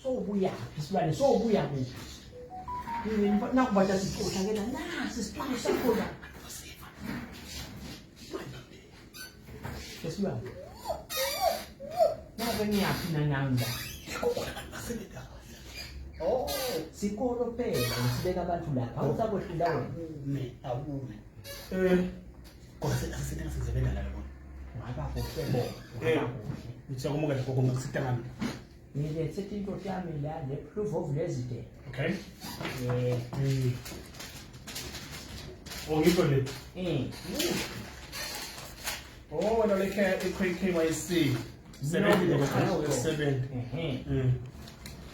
Sobuya, slwane, sobuya kuphi? Nakubathi sixoxa ke nasi isiqiniso sakhona. Slwane. Nabe ngiyaphi nananga? Oh, sikolo phela sibeka abantu lapha. Awusakwehlela wena. Akume. Kwase asisebenza sisebenza la yona. Ngaka kuhlebo. Ngitshaka umoka lapho ngokusita ngami. Ngile sethi into yami la le proof of residence. Okay. Ngipho le. Oh, wena le KYC. 7.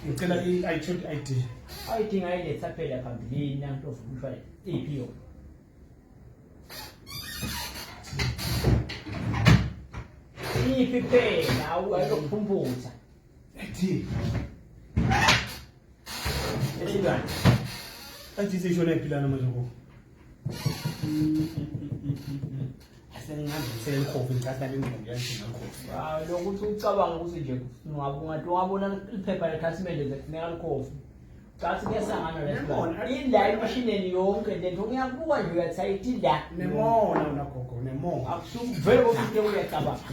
Ngicela i-ID. Ayidinga iletha phela phambilini nanto ofuna iphiyo. Iphi phela awukuphumputha. Ethi. Slwane. Athi sishona ephilana manje ko. Asengazi ikhofi ngicela ingqondo yakhe ngakhofi. Lokuthi ucabanga ukuthi nje ungabona iphepha lekhasimende zekufuneka likhofi. Cathi kuyasangana lesibona. Indawo emashineni yonke lento uyakubuka nje uyathayithi la. Nemona unagogo nemona. Akusuvele ukuthi uyacabanga.